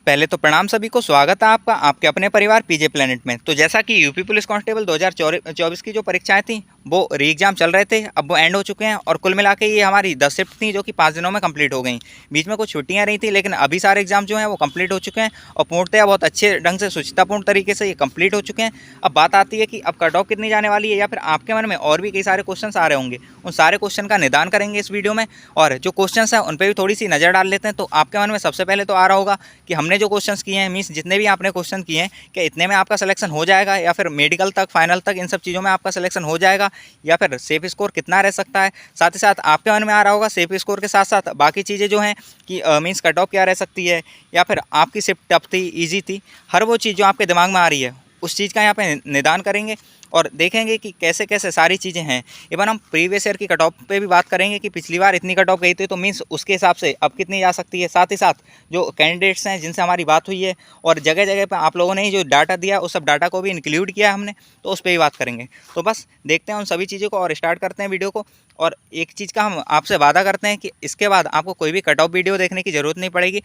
पहले तो प्रणाम सभी को, स्वागत है आपका आपके अपने परिवार पीजे प्लेनेट में। तो जैसा कि यूपी पुलिस कांस्टेबल 2024 की जो परीक्षाएं थी वो री एग्जाम चल रहे थे, अब वो एंड हो चुके हैं और कुल मिला के ये हमारी 10 शिफ्ट थी जो कि 5 दिनों में कंप्लीट हो गई। बीच में कुछ छुट्टियां रही थी, लेकिन अभी सारे एग्जाम जो हैं वो कंप्लीट हो चुके हैं और पूर्णतया बहुत अच्छे ढंग से सुचितापूर्ण तरीके से ये कंप्लीट हो चुके हैं। अब बात आती है कि अब कट ऑफ कितनी जाने वाली है, या फिर आपके मन में और भी कई सारे क्वेश्चन आ रहे होंगे। उन सारे क्वेश्चन का निदान करेंगे इस वीडियो में, और जो क्वेश्चन हैं उन पर भी थोड़ी सी नज़र डाल लेते हैं। तो आपके मन में सबसे पहले तो आ रहा होगा कि हमने जो क्वेश्चंस किए हैं, मीन्स जितने भी आपने क्वेश्चन किए हैं, क्या इतने में आपका सिलेक्शन हो जाएगा, या फिर मेडिकल तक फाइनल तक इन सब चीज़ों में आपका सिलेक्शन हो जाएगा, या फिर सेफ स्कोर कितना रह सकता है। साथ ही साथ आपके मन में आ रहा होगा सेफ स्कोर के साथ साथ बाकी चीज़ें जो हैं कि मीन्स कट ऑफ क्या रह सकती है, या फिर आपकी शिफ्ट टफ थी, ईजी थी। हर वो चीज़ जो आपके दिमाग में आ रही है उस चीज़ का यहाँ पे निदान करेंगे और देखेंगे कि कैसे कैसे सारी चीज़ें हैं। इवन हम प्रीवियस ईयर की कट ऑफ पे भी बात करेंगे कि पिछली बार इतनी कट ऑफ गई थी, तो मीन्स उसके हिसाब से अब कितनी जा सकती है। साथ ही साथ जो कैंडिडेट्स हैं जिनसे हमारी बात हुई है और जगह जगह पे आप लोगों ने जो डाटा दिया उस सब डाटा को भी इंक्लूड किया हमने, तो उस पर भी बात करेंगे। तो बस देखते हैं उन सभी चीज़ों को और स्टार्ट करते हैं वीडियो को। और एक चीज़ का हम आपसे वादा करते हैं कि इसके बाद आपको कोई भी कट ऑफ वीडियो देखने की ज़रूरत नहीं पड़ेगी।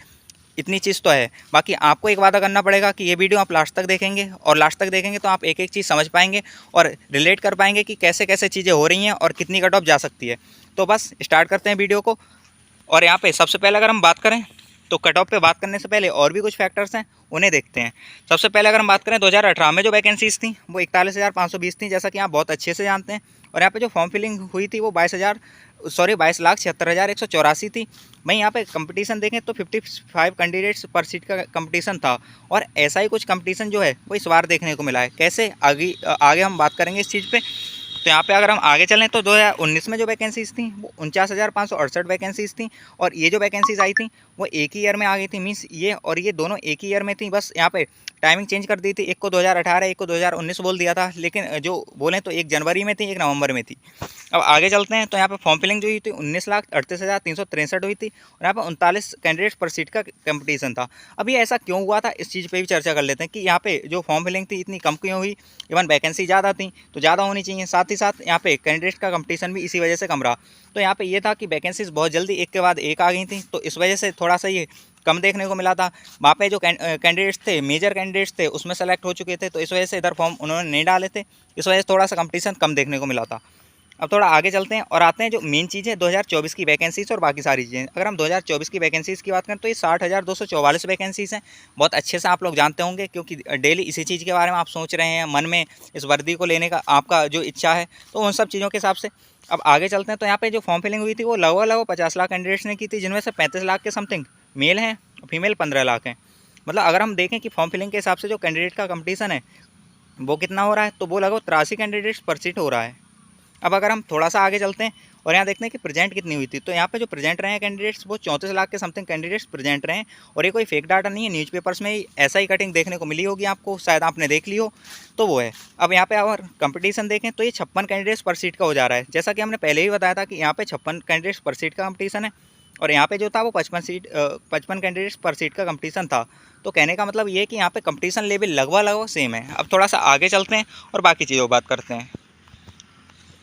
इतनी चीज़ तो है। बाकी आपको एक वादा करना पड़ेगा कि ये वीडियो आप लास्ट तक देखेंगे, और लास्ट तक देखेंगे तो आप एक एक चीज़ समझ पाएंगे और रिलेट कर पाएंगे कि कैसे कैसे चीज़ें हो रही हैं और कितनी कट ऑफ जा सकती है। तो बस स्टार्ट करते हैं वीडियो को। और यहाँ पे सबसे पहले अगर हम बात करें तो कट ऑफ पे बात करने से पहले और भी कुछ फैक्टर्स हैं, उन्हें देखते हैं। सबसे पहले अगर हम बात करें 2018 में जो वैकेंसीज थी वो 41,520 थी, जैसा कि आप बहुत अच्छे से जानते हैं। और यहाँ पे जो फॉर्म फिलिंग हुई थी वो 22,76,184 थी। वहीं यहाँ पे कंपटीशन देखें तो 55 कैंडिडेट्स पर सीट का कंपटीशन था। और ऐसा ही कुछ कंपटीशन जो है वो इस बार देखने को मिला है। कैसे, आगे आगे हम बात करेंगे इस चीज़ पे। तो यहाँ पे अगर हम आगे चलें तो 2019 में जो वैकेंसीज थी वो 49,568 वैकेंसीज थी। और ये जो वैकेंसीज आई थी वो एक ही ईयर में आ गई थी, मीन्स ये और ये दोनों एक ही ईयर में थी। बस यहाँ पे टाइमिंग चेंज कर दी थी, एक को 2018 एक को 2019 बोल दिया था, लेकिन जो बोलें तो एक जनवरी में थी एक नवंबर में थी। अब आगे चलते हैं तो यहाँ पे फॉर्म फिलिंग जो हुई थी 19,38,363 हुई थी, और यहाँ पे 39 कैंडिडेट्स पर सीट का कंपटीशन था। अभी ऐसा क्यों हुआ था इस चीज़ पे भी चर्चा कर लेते हैं कि यहाँ पे जो फॉर्म फिलिंग थी इतनी कम क्यों हुई। इवन वैकेंसी ज़्यादा थी तो ज़्यादा होनी चाहिए, साथ ही साथ यहाँ पे कैंडिडेट्स का कंपटीशन भी इसी वजह से कम रहा। तो यहाँ पे ये था कि वैकेंसीज बहुत जल्दी एक के बाद एक आ गई थी, तो इस वजह से थोड़ा सा ये कम देखने को मिला था। वहाँ पे जो कैंडिडेट्स थे, मेजर कैंडिडेट्स थे, उसमें सेलेक्ट हो चुके थे, तो इस वजह से इधर फॉर्म उन्होंने नहीं डाले थे। इस वजह से थोड़ा सा कंपटीशन कम देखने को मिला था। अब थोड़ा आगे चलते हैं और आते हैं जो मेन चीज़ है 2024 की वैकेंसीज और बाकी सारी चीज़ें। अगर हम 2024 की वैकेंसीज़ की बात करें तो ये 60,244 वैकेंसीज़ हैं। बहुत अच्छे से आप लोग जानते होंगे क्योंकि डेली इसी चीज़ के बारे में आप सोच रहे हैं, मन में इस वर्दी को लेने का आपका जो इच्छा है, तो उन सब चीज़ों के हिसाब से अब आगे चलते हैं। तो यहाँ पे जो फॉर्म फिलिंग हुई थी वो लगभग 50 लाख कैंडिडेट्स ने की थी, जिनमें से 35 लाख के समथिंग मेल हैं, फीमेल 15 लाख हैं। मतलब अगर हम देखें कि फॉर्म फिलिंग के हिसाब से जो कैंडिडेट का कंपटीशन है वो कितना हो रहा है, तो वो लगभग 83 कैंडिडेट्स पर सीट हो रहा है। अब अगर हम थोड़ा सा आगे चलते हैं और यहाँ देखते हैं कि प्रेजेंट कितनी हुई थी, तो यहाँ पे जो प्रेजेंट रहे हैं कैंडिडेट्स वो 34 लाख के समथिंग कैंडिडेट्स प्रेजेंट रहे हैं। और ये कोई फेक डाटा नहीं है, न्यूज़पेपर्स में ही ऐसा ही कटिंग देखने को मिली होगी आपको, शायद आपने देख ली हो, तो वो है। अब यहाँ पे अगर कंपटीशन देखें तो ये 56 कैंडिडेट्स पर सीट का हो जा रहा है। जैसा कि हमने पहले ही बताया था कि यहाँ पे 56 कैंडिडेट्स पर सीट का कंपटीशन है, और यहाँ पे जो था वो 55 कैंडिडेट्स पर सीट का कंपटीशन था। तो कहने का मतलब ये है कि यहाँ पे कंपटीशन लेवल लगभग सेम है। अब थोड़ा सा आगे चलते हैं और बाकी चीज़ों की बात करते हैं।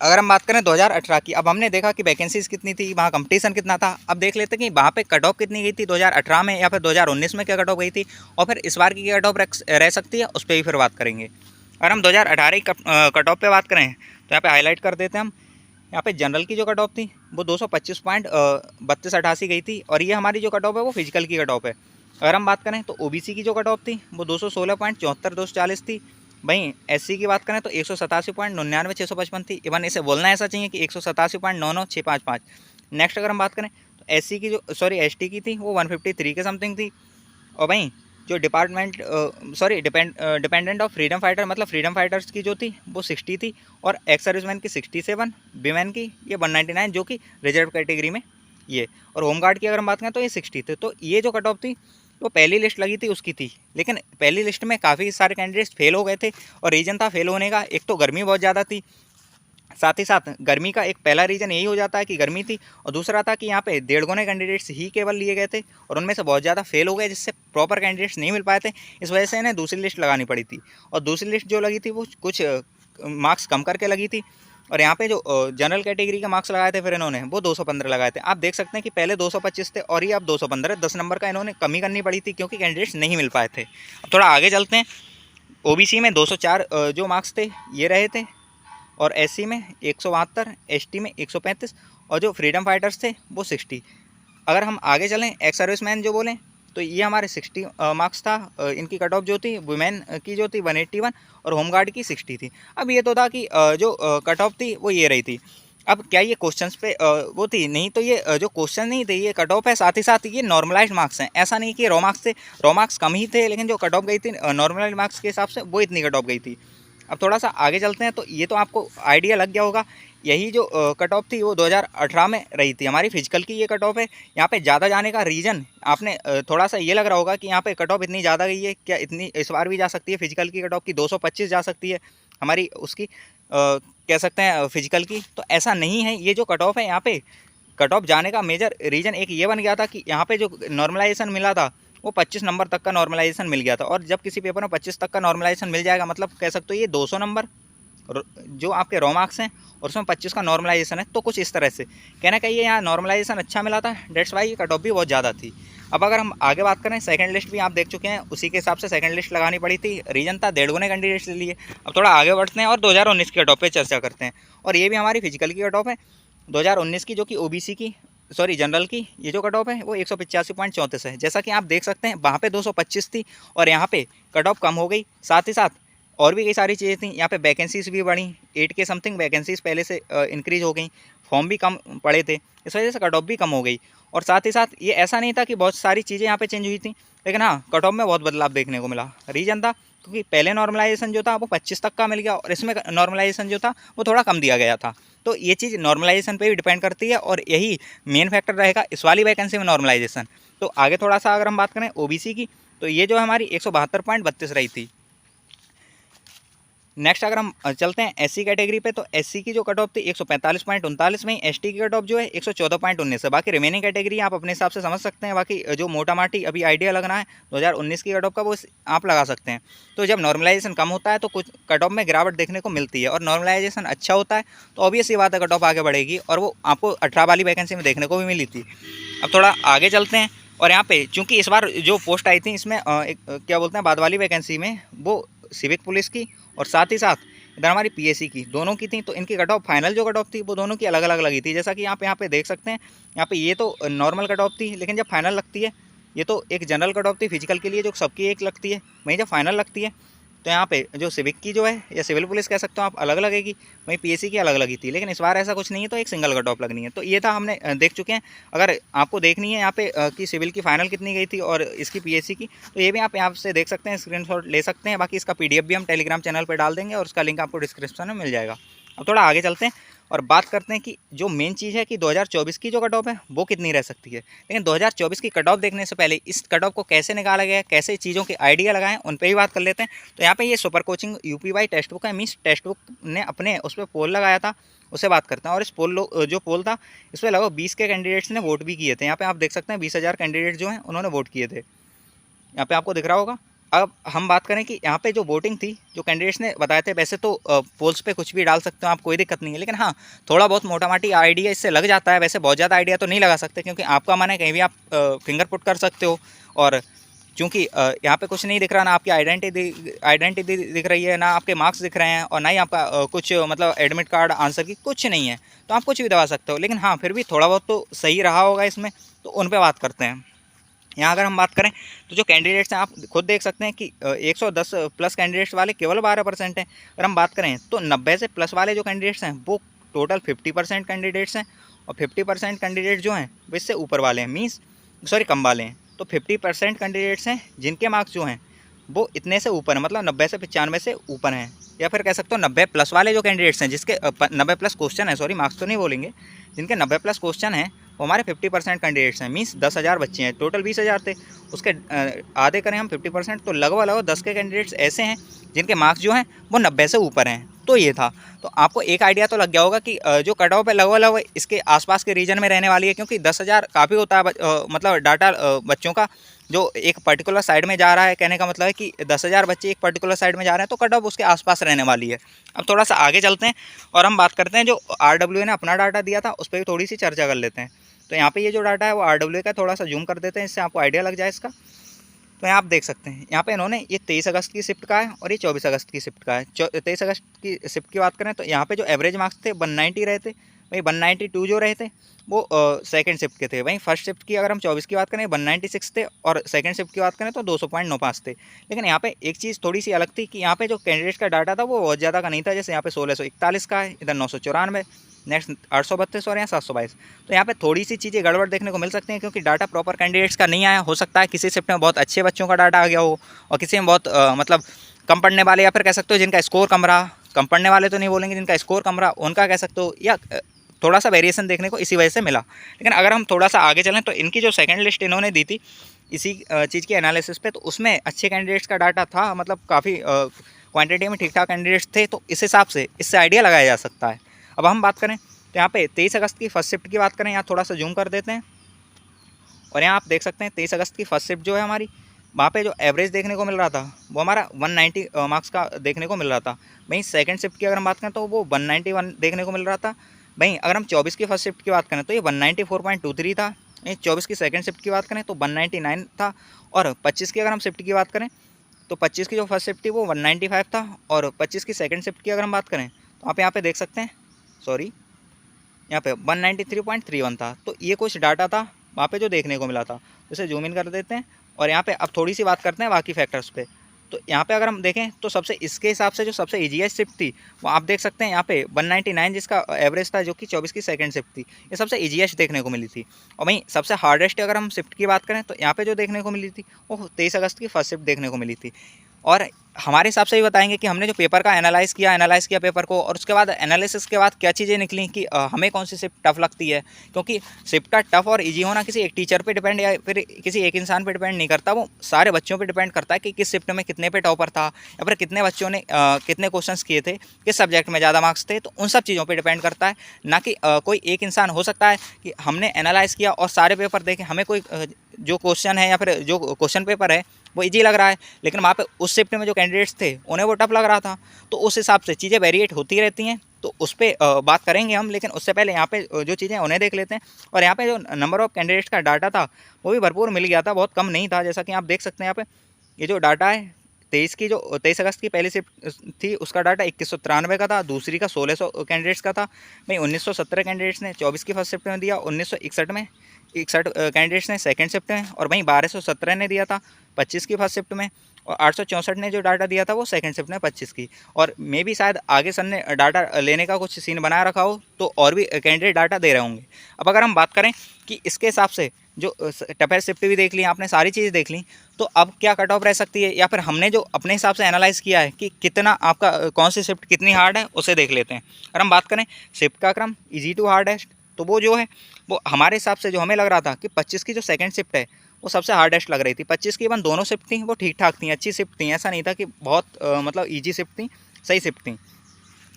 अगर हम बात करें 2018 की, अब हमने देखा कि वैकेंसीज कितनी थी, वहाँ कंपटीशन कितना था। अब देख लेते हैं कि वहाँ पे कट ऑफ कितनी गई थी 2018 में, या फिर 2019 में क्या कट ऑफ गई थी, और फिर इस बार की क्या कट ऑफ रह सकती है, उस पर भी फिर बात करेंगे। अगर हम 2018 की कट ऑफ पे बात करें तो यहाँ पे हाईलाइट कर देते हैं हम। यहाँ पे जनरल की जो कट ऑफ थी वो 225.3288 गई थी, और ये हमारी जो कट ऑफ है वो फिजिकल की कट ऑफ है। अगर हम बात करें तो ओबीसी की जो कट ऑफ थी वो 216.74,240 थी। वहीं एससी की बात करें तो 187.99,655 थी। इवन इसे बोलना ऐसा चाहिए कि 187.99,655। नेक्स्ट अगर हम बात करें तो एससी की जो एसटी की थी वो 153 के समथिंग थी। और वहीं जो डिपेंडेंट ऑफ फ्रीडम फाइटर, मतलब फ्रीडम फाइटर्स की जो थी वो 60 थी, और एक्स सर्विसमैन की 67, वीमेन की ये 199 जो कि रिजर्व कैटेगरी में ये, और होमगार्ड की अगर हम बात करें तो ये 60 थे। तो ये जो कट ऑफ थी वो पहली लिस्ट लगी थी उसकी थी, लेकिन पहली लिस्ट में काफ़ी सारे कैंडिडेट्स फेल हो गए थे। और रीज़न था फेल होने का, एक तो गर्मी बहुत ज़्यादा थी, साथ ही साथ गर्मी का एक पहला रीज़न यही हो जाता है कि गर्मी थी, और दूसरा था कि यहाँ पे 1.5 गुने कैंडिडेट्स ही केवल लिए गए थे, और उनमें से बहुत ज़्यादा फेल हो गए, जिससे प्रॉपर कैंडिडेट्स नहीं मिल पाए थे। इस वजह से इन्हें दूसरी लिस्ट लगानी पड़ी थी, और दूसरी लिस्ट जो लगी थी वो कुछ मार्क्स कम करके लगी थी। और यहाँ पे जो जनरल कैटेगरी के मार्क्स लगाए थे फिर इन्होंने वो 215 लगाए थे। आप देख सकते हैं कि पहले 225 थे और ये अब 215, 10 नंबर का इन्होंने कमी करनी पड़ी थी क्योंकि कैंडिडेट्स नहीं मिल पाए थे। अब थोड़ा आगे चलते हैं। ओबीसी में 204 जो मार्क्स थे ये रहे थे, और एससी में 172, एसटी में 135, और जो फ्रीडम फाइटर्स थे वो 60। अगर हम आगे चलें, एक्स सर्विसमैन जो बोलें तो ये हमारे 60 मार्क्स था। इनकी कट ऑफ जो थी वुमेन की जो थी 181 और होमगार्ड की 60 थी। अब ये तो था कि जो कट ऑफ थी वो ये रही थी। अब क्या ये क्वेश्चंस पे वो थी नहीं, तो ये जो क्वेश्चन नहीं थे ये कट ऑफ है, साथ ही साथ ये नॉर्मलाइज्ड मार्क्स हैं। ऐसा नहीं कि रॉ मार्क्स थे, रॉ मार्क्स कम ही थे, लेकिन जो कट ऑफ गई थी नॉर्मलाइज्ड मार्क्स के हिसाब से वो इतनी कट ऑफ गई थी। अब थोड़ा सा आगे चलते हैं तो ये तो आपको आइडिया लग गया होगा। यही जो कट ऑफ थी वो 2018 में रही थी हमारी फिजिकल की, ये कट ऑफ है। यहाँ पे ज़्यादा जाने का रीज़न आपने थोड़ा सा ये लग रहा होगा कि यहाँ पे कट ऑफ इतनी ज़्यादा गई है, क्या इतनी इस बार भी जा सकती है फिजिकल की कट ऑफ की 225 जा सकती है हमारी उसकी कह सकते हैं फिजिकल की। तो ऐसा नहीं है, ये जो कट ऑफ है यहाँ पे कट ऑफ जाने का मेजर रीज़न एक ये बन गया था कि यहाँ पे जो नॉर्मलाइजेशन मिला था वो 25 नंबर तक का नॉर्मलाइजेशन मिल गया था। और जब किसी पेपर में 25 तक का नॉर्मलाइजेशन मिल जाएगा मतलब कह सकते हो ये 200 नंबर जो आपके रॉ मार्क्स हैं और उसमें 25 का नॉर्मलाइजेशन है। तो कुछ इस तरह से कहना चाहिए यहाँ नॉर्मलाइजेशन अच्छा मिला था, डेट्स वाई कट ऑफ भी बहुत ज़्यादा थी। अब अगर हम आगे बात करें, सेकंड लिस्ट भी आप देख चुके हैं, उसी के हिसाब से सेकंड लिस्ट लगानी पड़ी थी। रीजन था 1.5 गुने कैंडिडेट्स ले लिए। अब थोड़ा आगे बढ़ते हैं और 2019 की कट ऑफ पे चर्चा करते हैं, और ये भी हमारी फिजिकल की कट ऑफ है 2019 की, जो कि ओबीसी की जनरल की ये जो कट ऑफ है वो 185.34 है। जैसा कि आप देख सकते हैं वहाँ पे 225 थी और यहाँ पे कट ऑफ कम हो गई। साथ ही साथ और भी कई सारी चीज़ें थी, यहाँ पे वैकेंसीज भी बढ़ी, 8 के समथिंग वैकेंसीज पहले से इंक्रीज हो गई, फॉर्म भी कम पड़े थे, इस वजह से कट ऑफ भी कम हो गई। और साथ ही साथ ये ऐसा नहीं था कि बहुत सारी चीज़ें यहाँ पे चेंज हुई थी, लेकिन हाँ कट ऑफ में बहुत बदलाव देखने को मिला। रीज़न था क्योंकि पहले नॉर्मलाइजेशन जो था वो 25 तक का मिल गया और इसमें नॉर्मलाइजेशन जो था वो थोड़ा कम दिया गया था। तो ये चीज़ नॉर्मलाइजेशन पे भी डिपेंड करती है और यही मेन फैक्टर रहेगा इस वाली वैकेंसी में नॉर्मलाइजेशन। तो आगे थोड़ा सा अगर हम बात करें ओबीसी की, तो ये जो हमारी 172.32 रही थी। नेक्स्ट अगर हम चलते हैं एससी कैटेगरी पे, तो एससी की जो कट ऑफ थी 145.39 में, एसटी की कट ऑफ जो है 114.19 है। बाकी रिमेनिंग कैटेगरी आप अपने हिसाब से समझ सकते हैं। बाकी जो मोटा माटी अभी आइडिया लगना है 2019 की कट ऑफ का वो आप लगा सकते हैं। तो जब नॉर्मलाइजेशन कम होता है तो कुछ कट ऑफ में गिरावट देखने को मिलती है, और नॉर्मलाइजेशन अच्छा होता है तो ऑब्वियस ही बात है कट ऑफ आगे बढ़ेगी, और वो आपको 18 वाली वैकेंसी में देखने को भी मिली थी। अब थोड़ा आगे चलते हैं, और यहाँ पे चूँकि इस बार जो पोस्ट आई थी इसमें क्या बोलते हैं बाद वाली वैकेंसी में वो सिविक पुलिस की और साथ ही साथ इधर हमारी पीएससी की दोनों की थी। तो इनकी कट ऑफ फाइनल जो कट ऑफ थी वो दोनों की अलग अलग लगी थी। जैसा कि यहाँ पे देख सकते हैं, यहाँ पे ये तो नॉर्मल कट ऑफ थी, लेकिन जब फाइनल लगती है ये तो एक जनरल कट ऑफ थी फिजिकल के लिए जो सबकी एक लगती है, वहीं जब फाइनल लगती है तो यहाँ पे जो सिविक की जो है या सिविल पुलिस कह सकते हो आप अलग लगेगी, वहीं पीएससी की अलग लगी थी। लेकिन इस बार ऐसा कुछ नहीं है, तो एक सिंगल कट ऑफ लगनी है। तो ये था हमने देख चुके हैं। अगर आपको देखनी है यहाँ पे कि सिविल की फाइनल कितनी गई थी और इसकी पीएससी की, तो ये भी आप यहाँ से देख सकते हैं, स्क्रीनशॉट ले सकते हैं। बाकी इसका पीडीएफ भी हम टेलीग्राम चैनल पर डाल देंगे और उसका लिंक आपको डिस्क्रिप्शन में मिल जाएगा। अब थोड़ा आगे चलते हैं और बात करते हैं कि जो मेन चीज़ है कि 2024 की जो कट ऑफ है वो कितनी रह सकती है। लेकिन 2024 की कट ऑफ देखने से पहले इस कट ऑफ को कैसे निकाला गया है, कैसे चीज़ों के आइडिया लगाएं, उन पर भी बात कर लेते हैं। तो यहाँ पे ये सुपर कोचिंग यूपीवाई टेक्स्ट बुक है, मीन्स टेक्स्ट बुक ने अपने उस पर पोल लगाया था, उससे बात करते हैं। और इस पोल जो पोल था इस पर लगभग 20 के कैंडिडेट्स ने वोट भी किए थे। यहाँ पे आप देख सकते हैं 20,000 कैंडिडेट जो हैं उन्होंने वोट किए थे, यहाँ पे आपको दिख रहा होगा। अब हम बात करें कि यहाँ पे जो वोटिंग थी जो कैंडिडेट्स ने बताए थे, वैसे तो पोल्स पे कुछ भी डाल सकते हो आप, कोई दिक्कत नहीं है, लेकिन हाँ थोड़ा बहुत मोटा माटी आइडिया इससे लग जाता है। वैसे बहुत ज़्यादा आइडिया तो नहीं लगा सकते क्योंकि आपका मन है कहीं भी आप फिंगर पुट कर सकते हो। और चूँकि यहाँ पे कुछ नहीं दिख रहा, ना आपकी आइडेंटिटी दिख रही है, ना आपके मार्क्स दिख रहे हैं, और ना ही आपका कुछ मतलब एडमिट कार्ड आंसर की कुछ नहीं है, तो आप कुछ भी दबा सकते हो। लेकिन हाँ फिर भी थोड़ा बहुत तो सही रहा होगा इसमें, तो उन पर बात करते हैं। यहाँ अगर हम बात करें तो जो कैंडिडेट्स हैं आप खुद देख सकते हैं कि 110 प्लस कैंडिडेट्स वाले केवल 12% हैं। अगर हम बात करें तो 90 से प्लस वाले जो कैंडिडेट्स हैं वो टोटल 50% कैंडिडेट्स हैं, और 50% कैंडिडेट जो हैं वो इससे ऊपर वाले हैं, मीन्स कम वाले हैं। तो 50% कैंडिडेट्स हैं जिनके मार्क्स जो हैं वो इतने से ऊपर हैं, मतलब 90 से 95 से ऊपर हैं, या फिर कह सकते हो 90 प्लस वाले जो कैंडिडेट्स हैं जिसके 90 प्लस क्वेश्चन है, सॉरी मार्क्स तो नहीं बोलेंगे, जिनके 90 प्लस क्वेश्चन हैं वो हमारे 50% कैंडिडेट्स हैं। मीन्स 10,000 बच्चे हैं, टोटल 20,000 थे, उसके आधे करें हम 50%, तो लगभग 10 के कैंडिडेट्स ऐसे हैं जिनके मार्क्स जो हैं वो 90 से ऊपर हैं। तो ये था, तो आपको एक आइडिया तो लग गया होगा कि जो कट ऑफ है लगभग इसके आसपास के रीजन में रहने वाली है, क्योंकि 10,000 काफ़ी होता है मतलब डाटा बच्चों का जो एक पर्टिकुलर साइड में जा रहा है, कहने का मतलब है कि 10,000 बच्चे एक पर्टिकुलर साइड में जा रहे हैं तो कट ऑफ उसके आसपास रहने वाली है। अब थोड़ा सा आगे चलते हैं और हम बात करते हैं जो RWA ने अपना डाटा दिया था उस पर भी थोड़ी सी चर्चा कर लेते हैं। तो यहाँ पे ये जो डाटा है वो RWA का, थोड़ा सा जूम कर देते हैं इससे आपको आइडिया लग जाए इसका। तो यहाँ आप देख सकते हैं यहाँ पे इन्होंने ये 23 अगस्त की शिफ्ट का है और ये 24 अगस्त की शिफ्ट का है। 23 अगस्त की शिफ्ट की बात करें तो यहाँ पे जो एवरेज मार्क्स थे 190 रहे थे, वही 192 जो रहे थे वो सेकंड शिफ्ट के थे। वहीं फर्स्ट शिफ्ट की अगर हम 24 की बात करें 196 थे और सेकंड शिफ्ट की बात करें तो 200.95 थे। लेकिन यहाँ पे एक चीज़ थोड़ी सी अलग थी कि यहाँ पे जो कैंडिडेट का डाटा था वो बहुत ज़्यादा का नहीं था। जैसे यहाँ पे 1641 का है, इधर 994, नेक्स्ट 832 और यहाँ 722। तो यहाँ पे थोड़ी सी चीज़ें गड़बड़ देखने को मिल सकती हैं क्योंकि डाटा प्रॉपर कैंडिडेट्स का नहीं आया। हो सकता है किसी शिफ्ट में बहुत अच्छे बच्चों का डाटा आ गया हो और किसी में बहुत मतलब कम पढ़ने वाले, या फिर कह सकते हो जिनका स्कोर कम रहा, कम पढ़ने वाले तो नहीं बोलेंगे, जिनका स्कोर कम रहा उनका कह सकते हो, या थोड़ा सा वेरिएशन देखने को इसी वजह से मिला। लेकिन अगर हम थोड़ा सा आगे चलें तो इनकी जो सेकंड लिस्ट इन्होंने दी थी इसी चीज़ की एनालिसिस पे, तो उसमें अच्छे कैंडिडेट्स का डाटा था, मतलब काफ़ी क्वांटिटी में ठीक ठाक कैंडिडेट्स थे। तो इस हिसाब से इससे आइडिया लगाया जा सकता है। अब हम बात करें तो यहाँ पे 23 अगस्त की फर्स्ट शिफ्ट की बात करें, यहाँ थोड़ा सा जूम कर देते हैं और यहाँ आप देख सकते हैं 23 अगस्त की फर्स्ट शिफ्ट जो है हमारी, वहाँ पे जो एवरेज देखने को मिल रहा था वो हमारा 190 मार्क्स का देखने को मिल रहा था। वहीं सेकंड शिफ्ट की अगर हम बात करें तो वो 191 देखने को मिल रहा था। वहीं अगर हम 24 की फर्स्ट शिफ्ट की बात करें तो ये 194.23 था। वहीं 24 की सेकंड शिफ्ट की बात करें तो 199 था। और 25 की अगर हम शिफ्ट की बात करें तो 25 की जो फर्स्ट शिफ्ट थी वो 195 था और 25 की सेकंड शिफ्ट की अगर हम बात करें तो आप यहाँ पे देख सकते हैं, सॉरी, यहाँ पे 193.31 था। तो ये कुछ डाटा था वहाँ पे जो देखने को मिला था। इसे जूम इन कर देते हैं और यहाँ पे अब थोड़ी सी बात करते हैं बाकी फैक्टर्स पे। तो यहाँ पे अगर हम देखें तो सबसे इसके हिसाब से जो सबसे ईजीएस्ट शिफ्ट थी वो आप देख सकते हैं यहाँ पे 199 जिसका एवरेज था, जो कि 24 की सेकंड शिफ्ट थी, ये सबसे ईजीएस्ट देखने को मिली थी। और वहीं सबसे हार्डेस्ट अगर हम शिफ्ट की बात करें तो यहाँ पे जो देखने को मिली थी वो 23 अगस्त की फर्स्ट शिफ्ट देखने को मिली थी। और हमारे हिसाब से भी बताएंगे कि हमने जो पेपर का एनालाइज़ किया पेपर को, और उसके बाद एनालिसिस के बाद क्या चीज़ें निकली कि हमें कौन सी शिफ्ट टफ लगती है। क्योंकि शिफ्ट का टफ और इजी होना किसी एक टीचर पे डिपेंड या फिर किसी एक इंसान पे डिपेंड नहीं करता, वो सारे बच्चों पे डिपेंड करता है कि किस शिफ्ट में कितने पे टॉपर था या फिर कितने बच्चों ने कितने क्वेश्चंस किए थे, किस सब्जेक्ट में ज़्यादा मार्क्स थे। तो उन सब चीज़ों पर डिपेंड करता है, ना कि कोई एक इंसान। हो सकता है कि हमने एनालाइज़ किया और सारे पेपर देखे, हमें कोई जो क्वेश्चन है या फिर जो क्वेश्चन पेपर है वो इजी लग रहा है, लेकिन वहाँ पे उस शिफ्ट में जो कैंडिडेट्स थे उन्हें वो टफ लग रहा था। तो उस हिसाब से चीज़ें वेरिएट होती रहती हैं, तो उस पर बात करेंगे हम। लेकिन उससे पहले यहाँ पे जो चीज़ें उन्हें देख लेते हैं। और यहाँ पे जो नंबर ऑफ़ कैंडिडेट्स का डाटा था वो भी भरपूर मिल गया था, बहुत कम नहीं था। जैसा कि आप देख सकते हैं यहाँ पे ये जो डाटा है 23 अगस्त की पहली शिफ्ट थी उसका डाटा 2193 का था, दूसरी का 1600 कैंडिडेट्स का था। वहीं 1917 कैंडिडेट्स ने 24 की फर्स्ट शिफ्ट में दिया, 1961 में 61 कैंडिडेट्स ने सेकंड शिफ्ट में, और वहीं 1217 ने दिया था 25 की फर्स्ट शिफ्ट में, और 864 ने जो डाटा दिया था वो सेकंड शिफ्ट में 25 की। और मे भी शायद आगे सर ने डाटा लेने का कुछ सीन बनाया रखा हो तो और भी कैंडिडेट डाटा दे रहे होंगे। अब अगर हम बात करें कि इसके हिसाब से जो टफर शिफ्ट भी देख ली आपने, सारी चीज़ें देख ली, तो अब क्या कट ऑफ रह सकती है, या फिर हमने जो अपने हिसाब से एनालाइज़ किया है कि कितना आपका कौन सी शिफ्ट कितनी हार्ड है उसे देख लेते हैं। अगर हम बात करें शिफ्ट का क्रम ईजी टू हार्डेस्ट, तो वो जो है वो हमारे हिसाब से जो हमें लग रहा था कि 25 की जो सेकंड शिफ्ट है वो सबसे हार्डेस्ट लग रही थी। 25 की इवन दोनों शिफ्ट थी वो ठीक ठाक थी, अच्छी शिफ्ट थी, ऐसा नहीं था कि बहुत मतलब ईजी शिफ्ट थी, सही शिफ्ट थी।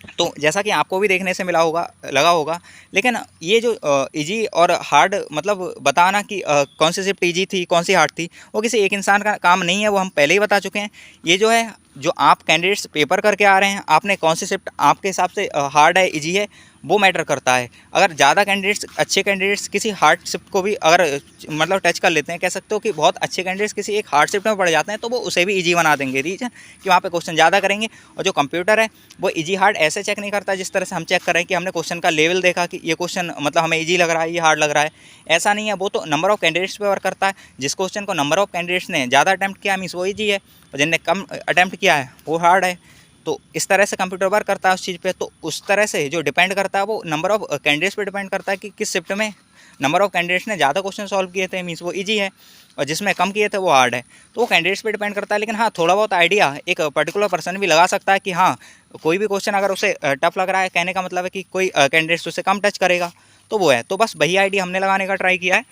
तो जैसा कि आपको भी देखने से लगा होगा। लेकिन ये जो इजी और हार्ड मतलब बताना कि कौन सी शिफ्ट इजी थी कौन सी हार्ड थी, वो किसी एक इंसान का काम नहीं है, वो हम पहले ही बता चुके हैं। ये जो है जो आप कैंडिडेट्स पेपर करके आ रहे हैं, आपने कौन सी शिफ्ट आपके हिसाब से हार्ड है इजी है वो मैटर करता है। अगर ज़्यादा कैंडिडेट्स अच्छे कैंडिडेट्स किसी हार्ड शिफ्ट को भी अगर मतलब टच कर लेते हैं, कह सकते हो कि बहुत अच्छे कैंडिडेट्स किसी एक हार्ड शिफ्ट में पड़ जाते हैं, तो वो उसे भी इजी बना देंगे। रीजन कि वहाँ पे क्वेश्चन ज़्यादा करेंगे, और जो कंप्यूटर है वो इजी हार्ड ऐसे चेक नहीं करता जिस तरह से हम चेक कर रहे हैं कि हमने क्वेश्चन का लेवल देखा कि ये क्वेश्चन मतलब हमें ईजी लग रहा है, ये हार्ड लग रहा है, ऐसा नहीं है। वो तो नंबर ऑफ़ कैंडिडेट्स पे वर्क करता है। जिस क्वेश्चन को नंबर ऑफ़ कैंडिडेट्स ने ज़्यादा अटैम्प्ट किया मीन्स वो ईजी है, और जिनने कम अटैम्प्ट किया है वो हार्ड है। तो इस तरह से कंप्यूटर वर्क करता है उस चीज़ पे। तो उस तरह से जो डिपेंड करता है वो नंबर ऑफ़ कैंडिडेट्स पे डिपेंड करता है कि किस शिफ्ट में नंबर ऑफ़ कैंडिडेट्स ने ज़्यादा क्वेश्चन सॉल्व किए थे मीन्स वो इजी है, और जिसमें कम किए थे वो हार्ड है। तो वो कैंडिडेट्स पे डिपेंड करता है। लेकिन हाँ, थोड़ा बहुत आइडिया एक पर्टिकुलर पर्सन भी लगा सकता है कि हाँ कोई भी क्वेश्चन अगर उसे टफ लग रहा है, कहने का मतलब है कि कोई कैंडिडेट्स उसे कम टच करेगा, तो वो है। तो बस वही आइडिया हमने लगाने का ट्राई किया है।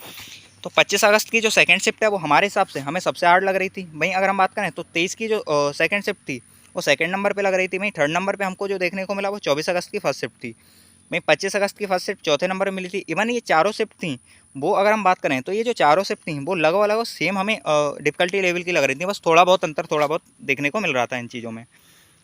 तो 25 अगस्त की जो सेकंड शिफ्ट है वो हमारे हिसाब से हमें सबसे हार्ड लग रही थी। वहीं अगर हम बात करें तो 23 की जो सेकंड शिफ्ट थी वो सेकंड नंबर पे लग रही थी। वहीं थर्ड नंबर पे हमको जो देखने को मिला वो 24 अगस्त की फर्स्ट शिफ्ट थी। वहीं 25 अगस्त की फर्स्ट शिफ्ट चौथे नंबर पर मिली थी। इवन ये चारों शिफ्ट थी वो अगर हम बात करें तो ये जो चारों शिफ्ट थी वो लगभग लगभग सेम हमें डिफ़िकल्टी लेवल की लग रही थी, बस थोड़ा बहुत अंतर थोड़ा बहुत देखने को मिल रहा था इन चीज़ों में।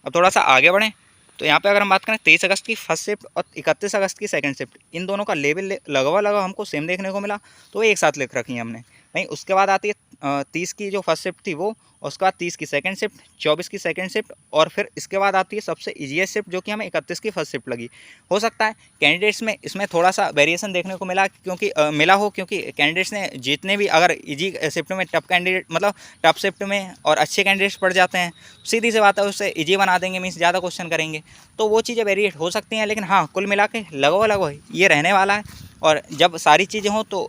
अब थोड़ा सा आगे बढ़ें तो यहाँ पे अगर हम बात करें 23 अगस्त की फर्स्ट शिफ्ट और 31 अगस्त की सेकंड शिफ्ट, इन दोनों का लेवल लगभग लगभग हमको सेम देखने को मिला, तो एक साथ लिख रखी है हमने। वहीं उसके बाद आती है 30 की जो फर्स्ट शिफ्ट थी वो, उसके बाद 30 की सेकंड शिफ्ट, 24 की सेकंड शिफ्ट, और फिर इसके बाद आती है सबसे ईजीएस्ट शिफ्ट जो कि हमें 31 की फर्स्ट शिफ्ट लगी। हो सकता है कैंडिडेट्स में इसमें थोड़ा सा वेरिएशन देखने को मिला, क्योंकि क्योंकि कैंडिडेट्स ने जितने भी अगर ईजी शिफ्ट में टफ कैंडिडेट मतलब टफ शिफ्ट में और अच्छे कैंडिडेट्स पढ़ जाते हैं, सीधी सी बात है उससे ईजी बना देंगे, मीन्स ज़्यादा क्वेश्चन करेंगे, तो वो चीज़ें वेरिएट हो सकती हैं। लेकिन हाँ, कुल मिला के लगभग लगभग ये रहने वाला है। और जब सारी चीज़ें हों तो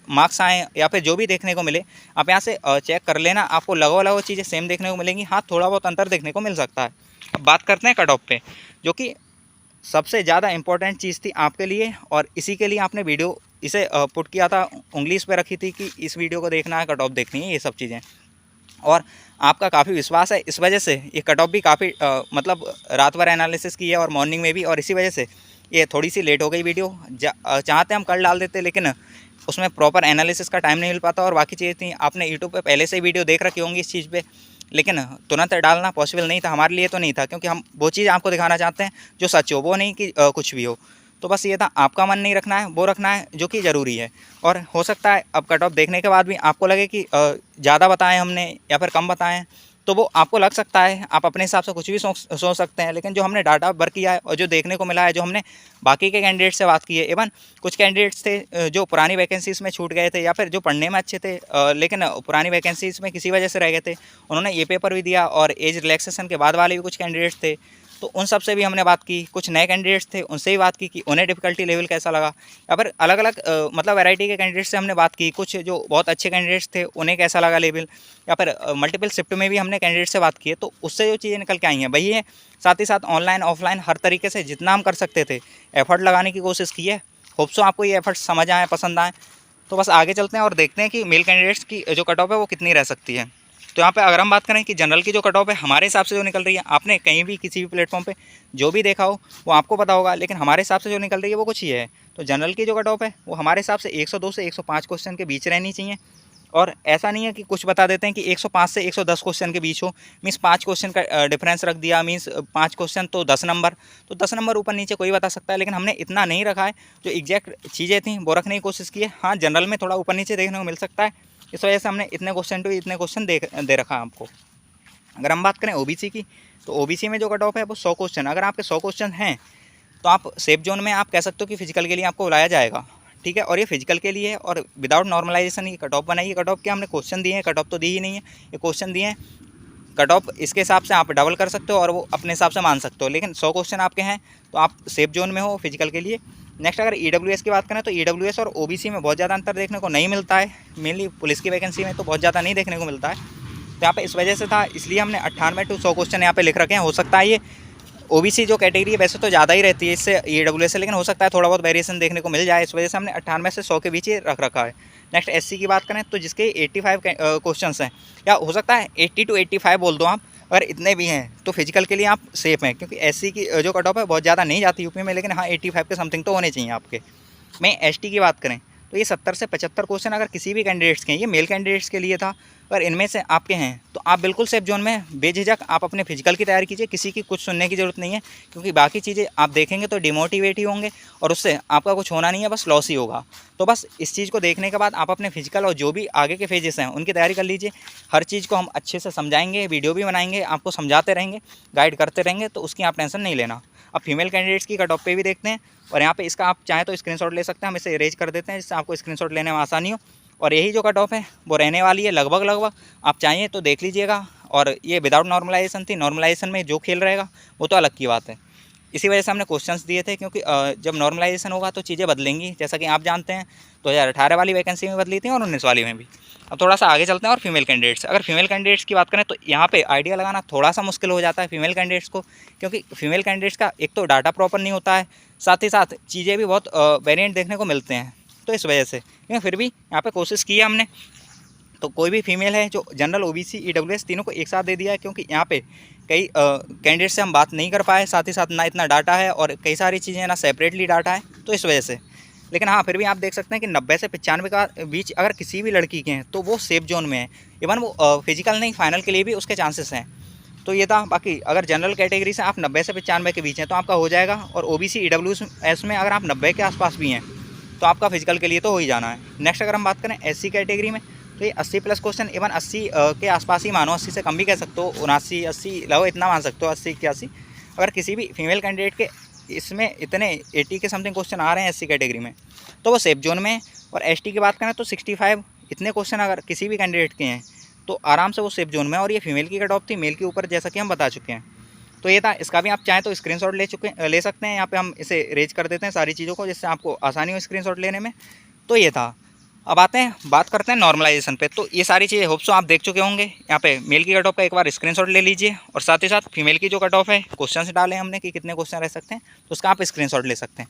मार्क्स आएँ या फिर जो भी देखने को मिले, आप यहाँ से चेक कर लेना, आपको लगभग लगभग चीज़ें सेम देखने को मिलेंगी। हाँ, थोड़ा बहुत अंतर देखने को मिल सकता है। अब बात करते हैं कट ऑफ पे, जो कि सबसे ज़्यादा इंपॉर्टेंट चीज़ थी आपके लिए, और इसी के लिए आपने वीडियो इसे पुट किया था, उंगली इस पर रखी थी कि इस वीडियो को देखना है, कट ऑफ देखनी है, ये सब चीज़ें। और आपका काफ़ी विश्वास है, इस वजह से ये कट ऑफ भी काफ़ी मतलब रात भर एनालिसिस की है और मॉर्निंग में भी, और इसी वजह से ये थोड़ी सी लेट हो गई वीडियो। चाहते हम कल डाल देते, लेकिन उसमें प्रॉपर एनालिसिस का टाइम नहीं मिल पाता, और बाकी चीज़ें थी। आपने यूट्यूब पे पहले से ही वीडियो देख रखी होंगी इस चीज़ पे, लेकिन तुरंत डालना पॉसिबल नहीं था, हमारे लिए तो नहीं था, क्योंकि हम वो चीज़ आपको दिखाना चाहते हैं जो सच हो, वो नहीं कि कुछ भी हो। तो बस ये था, आपका मन नहीं रखना है, वो रखना है जो कि ज़रूरी है। और हो सकता है अब कट ऑफ देखने के बाद भी आपको लगे कि ज़्यादा बताएं हमने या फिर कम बताएं, तो वो आपको लग सकता है, आप अपने हिसाब से कुछ भी सोच सकते हैं। लेकिन जो हमने डाटा वर्क किया है और जो देखने को मिला है, जो हमने बाकी के कैंडिडेट से बात की है, इवन कुछ कैंडिडेट्स थे जो पुरानी वैकेंसीज़ में छूट गए थे या फिर जो पढ़ने में अच्छे थे लेकिन पुरानी वैकेंसीज़ में किसी वजह से रह गए थे, उन्होंने ये पेपर भी दिया, और एज रिलैक्सेशन के बाद वाले भी कुछ कैंडिडेट्स थे, तो उन सब से भी हमने बात की। कुछ नए कैंडिडेट्स थे, उनसे भी बात की कि उन्हें डिफ़िकल्टी लेवल कैसा लगा, या फिर अलग अलग मतलब वैरायटी के कैंडिडेट्स से हमने बात की। कुछ जो बहुत अच्छे कैंडिडेट्स थे उन्हें कैसा लगा लेवल, या फिर मल्टीपल शिफ्ट में भी हमने कैंडिडेट से बात की है, तो उससे जो चीज़ें निकल के आई हैं वही है। साथ ही साथ ऑनलाइन ऑफलाइन हर तरीके से जितना हम कर सकते थे एफर्ट लगाने की कोशिश की है। होप सो आपको ये एफर्ट समझ आए, पसंद आए। तो बस आगे चलते हैं और देखते हैं कि मेल कैंडिडेट्स की जो कट ऑफ है वो कितनी रह सकती है। तो यहाँ पे अगर हम बात करें कि जनरल की जो कट ऑफ है हमारे हिसाब से जो निकल रही है, आपने कहीं भी किसी भी प्लेटफॉर्म पे जो भी देखा हो वो आपको पता होगा, लेकिन हमारे हिसाब से जो निकल रही है वो कुछ ये है। तो जनरल की जो कट ऑफ है वो हमारे हिसाब से 102 से 105 क्वेश्चन के बीच रहनी चाहिए। और ऐसा नहीं है कि कुछ बता देते हैं कि 105 से 110 क्वेश्चन के बीच हो, मीन्स 5 क्वेश्चन का डिफरेंस रख दिया, मीन्स 5 क्वेश्चन तो 10 नंबर, तो 10 नंबर ऊपर नीचे कोई बता सकता है, लेकिन हमने इतना नहीं रखा है। जो एग्जैक्ट चीज़ें थी वो रखने की कोशिश की है। हाँ, जनरल में थोड़ा ऊपर नीचे देखने को मिल सकता है, इस वजह से हमने इतने क्वेश्चन टू इतने क्वेश्चन दे रखा है आपको। अगर हम बात करें ओबीसी की, तो ओबीसी में जो कट ऑफ है वो 100 क्वेश्चन। अगर आपके 100 क्वेश्चन हैं तो आप सेफ जोन में आप कह सकते हो कि फिजिकल के लिए आपको बुलाया जाएगा, ठीक है। और ये फिजिकल के लिए है, और विदाउट नॉर्मलाइजेशन ये कट ऑफ बनाई है। कट ऑफ के हमने क्वेश्चन दिए हैं, कट ऑफ तो दी ही नहीं है, ये क्वेश्चन दिए हैं। कट ऑफ इसके हिसाब से आप डबल कर सकते हो और वो अपने हिसाब से मान सकते हो, लेकिन 100 क्वेश्चन आपके हैं तो आप सेफ जोन में हो फिजिकल के लिए। नेक्स्ट अगर ईडब्ल्यूएस की बात करें तो ईडब्ल्यूएस और ओबीसी में बहुत ज़्यादा अंतर देखने को नहीं मिलता है, मेनली पुलिस की वैकेंसी में तो बहुत ज़्यादा नहीं देखने को मिलता है। तो यहाँ पे इस वजह से था, इसलिए हमने 98 टू 100 क्वेश्चन यहाँ पे लिख रखे हैं। हो सकता है ये ओबीसी जो कैटेगरी है वैसे तो ज़्यादा ही रहती है इससे ईडब्ल्यूएस से, लेकिन हो सकता है थोड़ा बहुत वेरिएशन देखने को मिल जाए, इस वजह से हमने 98 से 100 के बीच ही रख रखा है। नेक्स्ट एससी की बात करें तो जिसके 85 क्वेश्चन हैं, या हो सकता है 80 टू 85 बोल दो आप, अगर इतने भी हैं तो फिजिकल के लिए आप सेफ हैं, क्योंकि एससी की जो कट ऑफ है बहुत ज़्यादा नहीं जाती यूपी में, लेकिन हाँ 85 के समथिंग तो होने चाहिए आपके। मैं एसटी की बात करें तो ये 70 से 75 क्वेश्चन अगर किसी भी कैंडिडेट्स के हैं, ये मेल कैंडिडेट्स के लिए था, अगर इनमें से आपके हैं तो आप बिल्कुल सेफ जोन में बेझिझक आप अपने फिजिकल की तैयारी कीजिए, किसी की कुछ सुनने की ज़रूरत नहीं है, क्योंकि बाकी चीज़ें आप देखेंगे तो डिमोटिवेट ही होंगे और उससे आपका कुछ होना नहीं है, बस लॉस ही होगा। तो बस इस चीज़ को देखने के बाद आप अपने फिजिकल और जो भी आगे के फेजेस हैं उनकी तैयारी कर लीजिए। हर चीज़ को हम अच्छे से समझाएंगे, वीडियो भी बनाएंगे, आपको समझाते रहेंगे, गाइड करते रहेंगे, तो उसकी आप टेंशन नहीं लेना। अब फीमेल कैंडिडेट्स की कट ऑफ पे भी देखते हैं, और यहाँ पे इसका आप चाहें तो स्क्रीनशॉट ले सकते हैं, हम इसे इरेज कर देते हैं जिससे आपको स्क्रीनशॉट लेने में आसानी हो। और यही जो कट ऑफ है वो रहने वाली है लगभग, आप चाहिए तो देख लीजिएगा। और ये विदाउट नॉर्मलाइजेशन थी, नॉर्मलाइजेशन में जो खेल रहेगा वो तो अलग की बात है। इसी वजह से हमने क्वेश्चंस दिए थे, क्योंकि जब नॉर्मलाइजेशन होगा तो चीज़ें बदलेंगी, जैसा कि आप जानते हैं 2018 वाली वैकेंसी में बदली थी और 19 वाली में भी। अब थोड़ा सा आगे चलते हैं और फीमेल कैंडिडेट्स, अगर फीमेल कैंडिडेट्स की बात करें तो यहाँ पे आइडिया लगाना थोड़ा सा मुश्किल हो जाता है फीमेल कैंडिडेट्स को, क्योंकि फीमेल कैंडिडेट्स का एक तो डाटा प्रॉपर नहीं होता है, साथ ही साथ चीज़ें भी बहुत वेरिएंट देखने को मिलते हैं। तो इस वजह से फिर भी यहाँ पे कोशिश की है हमने, तो कोई भी फीमेल है जो जनरल ओबीसी ईडब्ल्यूएस तीनों को एक साथ दे दिया है, क्योंकि यहाँ पे कई कैंडिडेट से हम बात नहीं कर पाए, साथ ही साथ ना इतना डाटा है और कई सारी चीज़ें ना सेपरेटली डाटा है, तो इस वजह से। लेकिन हाँ, फिर भी आप देख सकते हैं कि 90 से 95 का बीच अगर किसी भी लड़की के हैं तो वो सेफ जोन में है। इवन वो फिजिकल नहीं, फाइनल के लिए भी उसके चांसेस हैं। तो ये था। बाकी अगर जनरल कैटेगरी से आप 90 से 95 के बीच हैं तो आपका हो जाएगा, और OBC EWS में अगर आप 90 के आसपास भी हैं तो आपका फिजिकल के लिए तो हो ही जाना है। नेक्स्ट अगर हम बात करें SC कैटेगरी में, तो ये 80 प्लस क्वेश्चन, इवन 80 के आसपास ही मानो, 80 से कम भी कह सकते हो, 79 80 लगभग इतना मान सकते हो, 80 81। अगर किसी भी फीमेल कैंडिडेट के इसमें इतने 80 के समथिंग क्वेश्चन आ रहे हैं SC कैटेगरी में, तो वो सेफ जोन में है। और ST की बात करें तो 65 इतने क्वेश्चन अगर किसी भी कैंडिडेट के हैं तो आराम से वो सेफ जोन में है। और ये फीमेल की कट ऑफ थी, मेल के ऊपर जैसा कि हम बता चुके हैं। तो ये था। इसका भी आप चाहें तो स्क्रीनशॉट ले सकते हैं। यहाँ पे हम इसे रेज कर देते हैं सारी चीज़ों को, जिससे आपको आसानी हो स्क्रीनशॉट लेने में। तो ये था। अब बात करते हैं नॉर्मलाइजेशन पे। तो ये सारी चीज़ें होप्सो आप देख चुके होंगे। यहाँ पे मेल की कट ऑफ का एक बार स्क्रीनशॉट ले लीजिए, और साथ ही साथ फीमेल की जो कट ऑफ है, क्वेश्चन डाले हमने कि कितने क्वेश्चन रह सकते हैं, तो उसका आप स्क्रीनशॉट ले सकते हैं।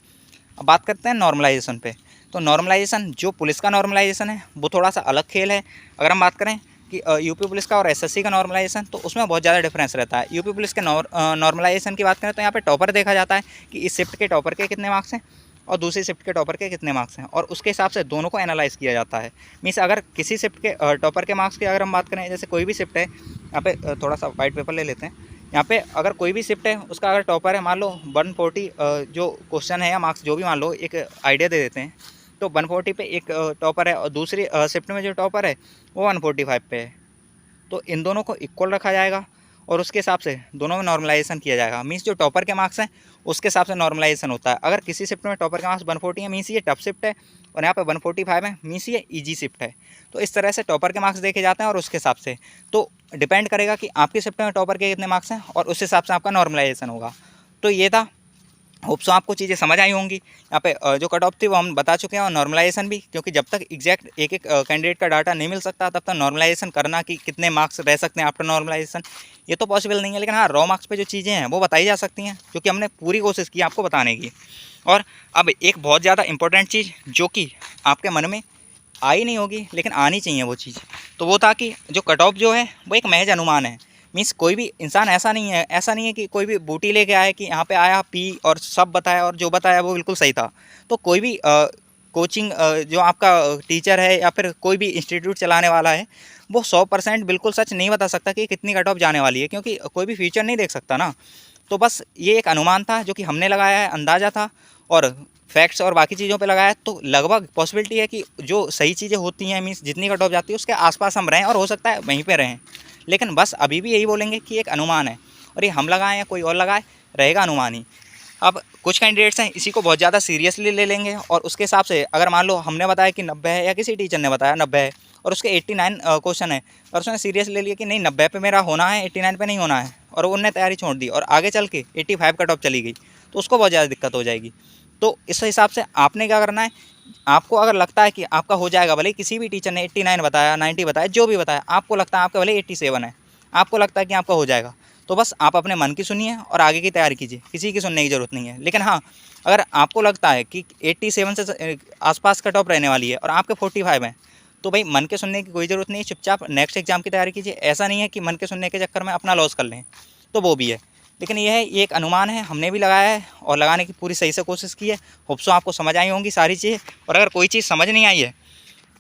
अब बात करते हैं नॉर्मलाइजेशन पे। तो नॉर्मलाइजेशन, जो पुलिस का नॉर्मलाइजेशन है वो थोड़ा सा अलग खेल है। अगर हम बात करें कि यूपी पुलिस का और SSC का नॉर्मलाइजेशन, तो उसमें बहुत ज़्यादा डिफरेंस रहता है। यूपी पुलिस के नॉर्मलाइजेशन की बात करें तो यहाँ पे टॉपर देखा जाता है कि इस शिफ्ट के टॉपर के कितने मार्क्स हैं और दूसरी शिफ्ट के टॉपर के कितने मार्क्स हैं, और उसके हिसाब से दोनों को एनालाइज़ किया जाता है। मीन्स अगर किसी शिफ्ट के टॉपर के मार्क्स की अगर हम बात करें, जैसे कोई भी शिफ्ट है, यहाँ पे थोड़ा सा वाइट पेपर ले लेते हैं। यहाँ पे अगर कोई भी शिफ्ट है, उसका अगर टॉपर है, मान लो 140 जो क्वेश्चन है या मार्क्स जो भी मान लो, एक आइडिया दे देते हैं। तो 140 पे एक टॉपर है, और दूसरी शिफ्ट में जो टॉपर है वो 145 पे है। तो इन दोनों को इक्वल रखा जाएगा, और उसके हिसाब से दोनों में नॉर्मलाइजेशन किया जाएगा। मीन्स जो टॉपर के मार्क्स हैं उसके हिसाब से नॉर्मलाइजेशन होता है। अगर किसी शिफ्ट में टॉपर के मार्क्स 140 है, मीन्स ये टफ शिफ्ट है, और यहाँ पे 145 है, मीन्स ये ईजी शिफ्ट है। तो इस तरह से टॉपर के मार्क्स देखे जाते हैं, और उसके हिसाब से तो डिपेंड करेगा कि आपकी शिफ्ट में टॉपर के कितने मार्क्स हैं, और उस हिसाब से आपका नॉर्मलाइजेशन होगा। तो ये था। होप्सो आपको चीज़ें समझ आई होंगी। यहाँ पे जो कट ऑफ थी वो हम बता चुके हैं, और नॉर्मलाइजेशन भी, क्योंकि जब तक एग्जैक्ट एक एक कैंडिडेट का डाटा नहीं मिल सकता तब तक नॉर्मलाइजेशन करना कि कितने मार्क्स रह सकते हैं आफ्टर नॉर्मलाइजेशन, ये तो पॉसिबल नहीं है। लेकिन हाँ, रॉ मार्क्स पे जो चीज़ें हैं वो बताई जा सकती हैं, क्योंकि हमने पूरी कोशिश की आपको बताने की। और अब एक बहुत ज़्यादा इंपॉर्टेंट चीज़ जो कि आपके मन में आई नहीं होगी लेकिन आनी चाहिए वो चीज़, तो वो था कि जो कट ऑफ जो है वो एक महज अनुमान है। मीन्स कोई भी इंसान ऐसा नहीं है कि कोई भी बूटी लेके आया कि यहाँ पे आया, पी और सब बताया, और जो बताया वो बिल्कुल सही था। तो कोई भी कोचिंग जो आपका टीचर है या फिर कोई भी इंस्टीट्यूट चलाने वाला है, वो 100% बिल्कुल सच नहीं बता सकता कि कितनी कट ऑफ जाने वाली है, क्योंकि कोई भी फ्यूचर नहीं देख सकता ना। तो बस ये एक अनुमान था जो कि हमने लगाया है, अंदाज़ा था, और फैक्ट्स और बाकी चीज़ों पे लगाया। तो लगभग पॉसिबिलिटी है कि जो सही चीज़ें होती हैं, मीन्स जितनी कट ऑफ जाती है उसके आसपास हम रहें, और हो सकता है वहीं पे रहें। लेकिन बस अभी भी यही बोलेंगे कि एक अनुमान है, और ये हम लगाएं या कोई और लगाए, रहेगा अनुमान ही। अब कुछ कैंडिडेट्स हैं इसी को बहुत ज़्यादा सीरियसली ले लेंगे, और उसके हिसाब से अगर मान लो हमने बताया कि 90 है, या किसी टीचर ने बताया 90 है, और उसके 89 क्वेश्चन है, और उसने सीरियस ले लिया कि नहीं 90 पे मेरा होना है, 89 पे नहीं होना है, और उनने तैयारी छोड़ दी, और आगे चल के 85 कट ऑफ चली गई, तो उसको बहुत ज़्यादा दिक्कत हो जाएगी। तो इस हिसाब से आपने क्या करना है, आपको अगर लगता है कि आपका हो जाएगा, भले किसी भी टीचर ने 89 बताया, 90 बताया, जो भी बताया, आपको लगता है आपका भले 87 है, आपको लगता है कि आपका हो जाएगा, तो बस आप अपने मन की सुनिए और आगे की तैयारी कीजिए, किसी की सुनने की ज़रूरत नहीं है। लेकिन हाँ, अगर आपको लगता है कि 87 से आसपास कट ऑफ रहने वाली है और आपके 45 हैं, तो भाई मन के सुनने की कोई ज़रूरत नहीं है, चुपचाप नेक्स्ट एग्जाम की तैयारी कीजिए। ऐसा नहीं है कि मन के सुनने के चक्कर में अपना लॉस कर लें, तो वो भी है। लेकिन ये है, ये एक अनुमान है, हमने भी लगाया है और लगाने की पूरी सही से कोशिश की है। होप्सो आपको समझ आई होंगी सारी चीज़ें। और अगर कोई चीज़ समझ नहीं आई है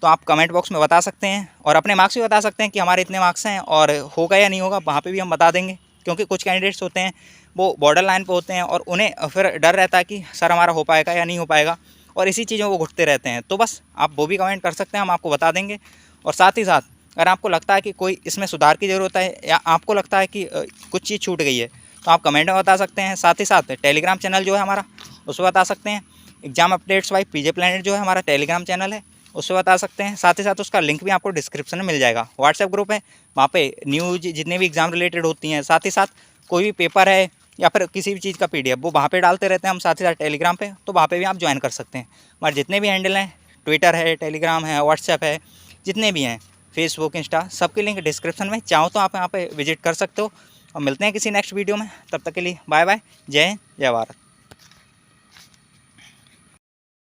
तो आप कमेंट बॉक्स में बता सकते हैं, और अपने मार्क्स भी बता सकते हैं कि हमारे इतने मार्क्स हैं, और होगा या नहीं होगा वहाँ पे भी हम बता देंगे। क्योंकि कुछ कैंडिडेट्स होते हैं वो बॉर्डर लाइन पे होते हैं, और उन्हें फिर डर रहता है कि सर हमारा हो पाएगा या नहीं हो पाएगा, और इसी चीज़ों को घुटते रहते हैं। तो बस आप वो भी कमेंट कर सकते हैं, हम आपको बता देंगे। और साथ ही साथ अगर आपको लगता है कि कोई इसमें सुधार की ज़रूरत है, या आपको लगता है कि कुछ चीज़ छूट गई है, तो आप कमेंट में बता सकते हैं। साथ ही साथ टेलीग्राम चैनल जो है हमारा, उस पर बता सकते हैं। Exam updates by PJ planet जो है हमारा टेलीग्राम चैनल है, उस पर बता सकते हैं। साथ ही साथ उसका लिंक भी आपको डिस्क्रिप्शन में मिल जाएगा। व्हाट्सएप ग्रुप है, वहाँ पे न्यूज जितने भी एग्जाम रिलेटेड होती हैं, साथ ही साथ कोई भी पेपर है या फिर किसी भी चीज़ का PDF वो वहाँ पे डालते रहते हैं हम, साथ ही साथ टेलीग्राम पे, तो वहाँ पे भी आप ज्वाइन कर सकते हैं। हमारे जितने भी हैंडल हैं, ट्विटर है, टेलीग्राम है, व्हाट्सएप है, जितने भी हैं, फेसबुक, इंस्टा, सबके लिंक डिस्क्रिप्शन में, चाहो तो आप यहाँ पे विजिट कर सकते हो। और मिलते हैं किसी नेक्स्ट वीडियो में, तब तक के लिए बाय बाय, जय हिंद, जय भारत।